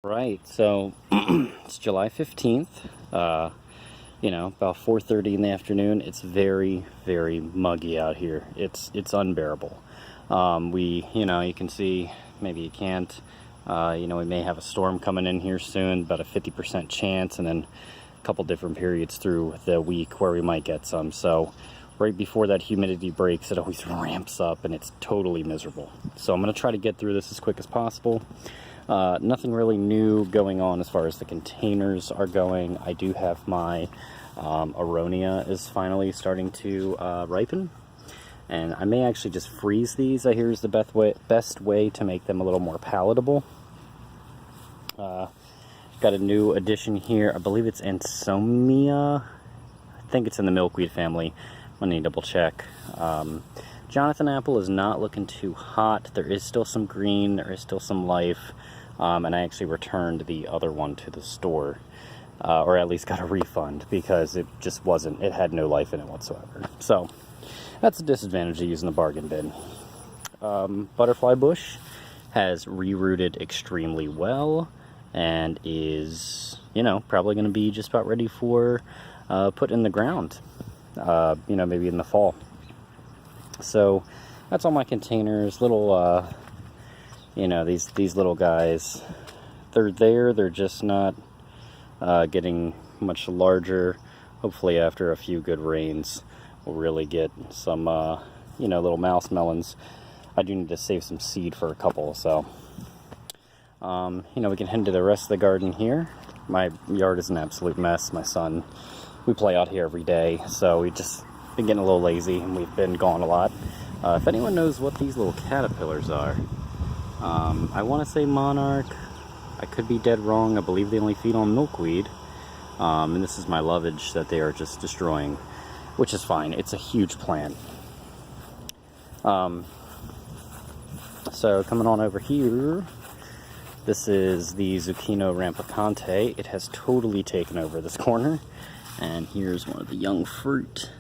Right, so it's July 15th, about 4:30 in the afternoon. It's very, very muggy out here. It's unbearable. You can see, maybe you can't, we may have a storm coming in here soon, about a 50% chance, and then a couple different periods through the week where we might get some. So right before that humidity breaks, it always ramps up and it's totally miserable. So I'm going to try to get through this as quick as possible. Nothing really new going on as far as the containers are going. I do have my aronia is finally starting to ripen, and I may actually just freeze these. I hear is the best way to make them a little more palatable. Got a new addition here. I believe it's Ansomia. I think it's in the milkweed family. I need to double check. Jonathan apple is not looking too hot. There is still some green. There is still some life. And I actually returned the other one to the store, or at least got a refund, because it just wasn't, it had no life in it whatsoever. So that's a disadvantage of using the bargain bin. Butterfly bush has rerouted extremely well and is, probably going to be just about ready for put in the ground, maybe in the fall. So that's all my containers. Little these little guys, they're just not getting much larger. Hopefully after a few good rains we'll really get some little mouse melons. I do need to save some seed for a couple, so we can head to the rest of the garden here. My yard is an absolute mess. My son, we play out here every day, so we just been getting a little lazy and we've been gone a lot. If anyone knows what these little caterpillars are, I want to say monarch. I could be dead wrong. I believe they only feed on milkweed. And this is my lovage that they are just destroying, which is fine. It's a huge plant. So coming on over here, this is the Zucchino rampicante. It has totally taken over this corner. And here's one of the young fruit.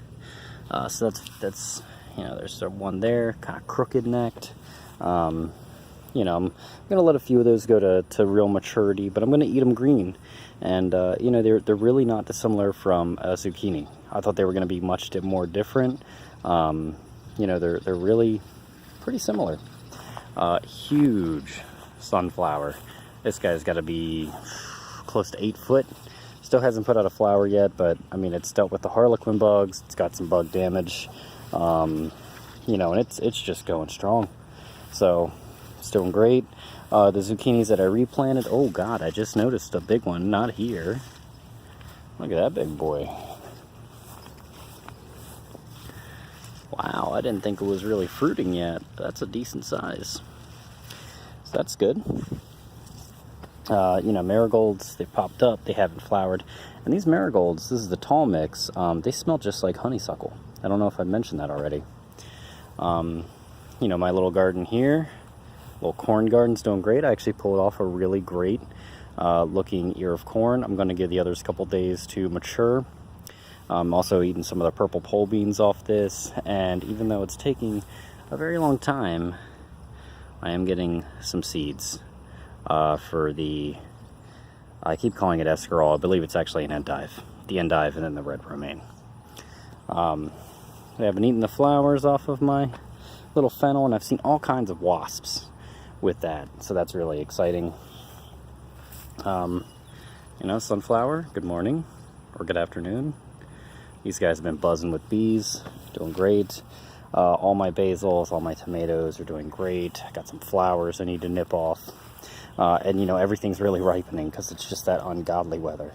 So that's there's one there, kind of crooked-necked. I'm going to let a few of those go to real maturity, but I'm going to eat them green. And, they're really not dissimilar from a zucchini. I thought they were going to be much more different. They're really pretty similar. Huge sunflower. This guy's got to be close to 8 foot. Still hasn't put out a flower yet, but, it's dealt with the harlequin bugs. It's got some bug damage. And it's just going strong. So it's doing great. The zucchinis that I replanted, oh god, I just noticed a big one, not here. Look at that big boy. Wow, I didn't think it was really fruiting yet. That's a decent size. So that's good. Marigolds, they popped up, they haven't flowered. And these marigolds, this is the tall mix, they smell just like honeysuckle. I don't know if I mentioned that already. My little garden here, little corn garden's doing great. I actually pulled off a really great looking ear of corn. I'm going to give the others a couple days to mature. I'm also eating some of the purple pole beans off this, and even though it's taking a very long time, I am getting some seeds for I keep calling it escarole. I believe it's actually an endive. The endive and then the red romaine. I haven't eaten the flowers off of my little fennel, and I've seen all kinds of wasps with that, so that's really exciting. Sunflower, good morning or good afternoon. These guys have been buzzing with bees, doing great. All my basils, all my tomatoes are doing great. I got some flowers I need to nip off. And everything's really ripening because it's just that ungodly weather.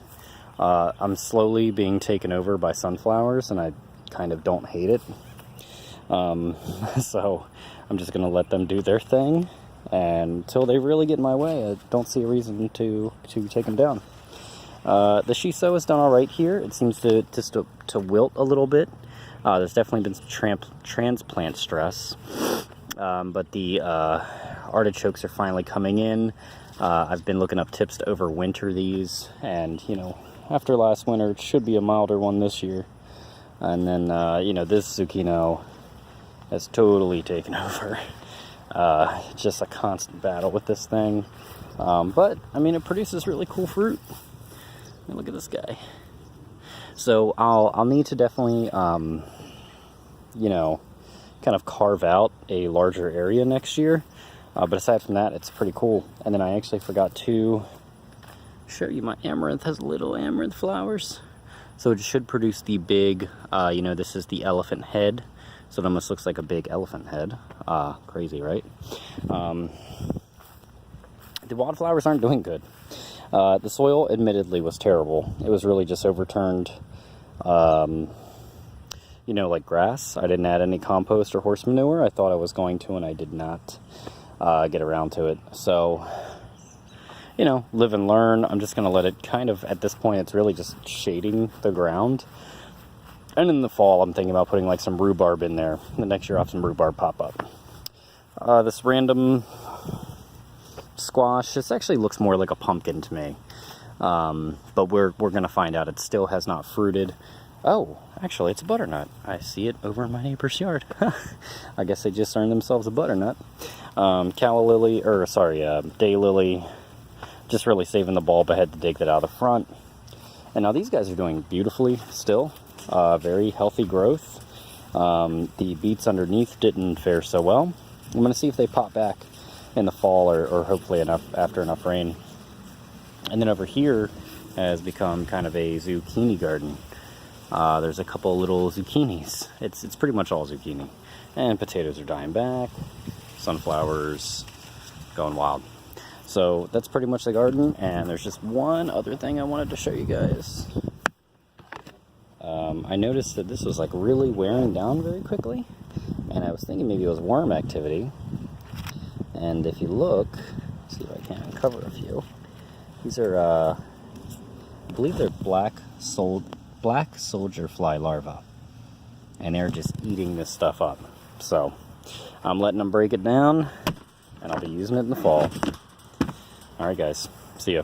I'm slowly being taken over by sunflowers, and I kind of don't hate it. So I'm just going to let them do their thing, and until they really get in my way, I don't see a reason to take them down. The shiso has done all right here. It seems to wilt a little bit. There's definitely been some transplant stress, but the artichokes are finally coming in. I've been looking up tips to overwinter these, and after last winter, it should be a milder one this year. And then this zucchino has totally taken over. Just a constant battle with this thing. But I mean, it produces really cool fruit. Look at this guy. So I'll need to definitely, you know, kind of carve out a larger area next year. But aside from that, it's pretty cool. And then I actually forgot to show you my amaranth. Has little amaranth flowers. So it should produce the big, you know, this is the elephant head. So it almost looks like a big elephant head. Crazy, right? The wildflowers aren't doing good. The soil, admittedly, was terrible. It was really just overturned, you know, like grass. I didn't add any compost or horse manure. I thought I was going to, and I did not get around to it. So, you know, live and learn. I'm just going to let it kind of, at this point, it's really just shading the ground. And in the fall, I'm thinking about putting like some rhubarb in there. The next year, I'll have some rhubarb pop up. This random squash, this actually looks more like a pumpkin to me. But we're going to find out. It still has not fruited. Oh, actually, it's a butternut. I see it over in my neighbor's yard. I guess they just earned themselves a butternut. Calla lily, or sorry, daylily. Just really saving the bulb. I had to dig that out of the front. And now these guys are doing beautifully still. Very healthy growth. The beets underneath didn't fare so well. I'm going to see if they pop back in the fall or hopefully after enough rain. And then over here has become kind of a zucchini garden. There's a couple little zucchinis. It's pretty much all zucchini. And potatoes are dying back. Sunflowers going wild. So that's pretty much the garden. And there's just one other thing I wanted to show you guys. I noticed that this was like really wearing down very quickly. And I was thinking maybe it was worm activity. And if you look, see if I can uncover a few. These are, I believe they're black soldier fly larvae. And they're just eating this stuff up. So I'm letting them break it down, and I'll be using it in the fall. Alright guys, see ya.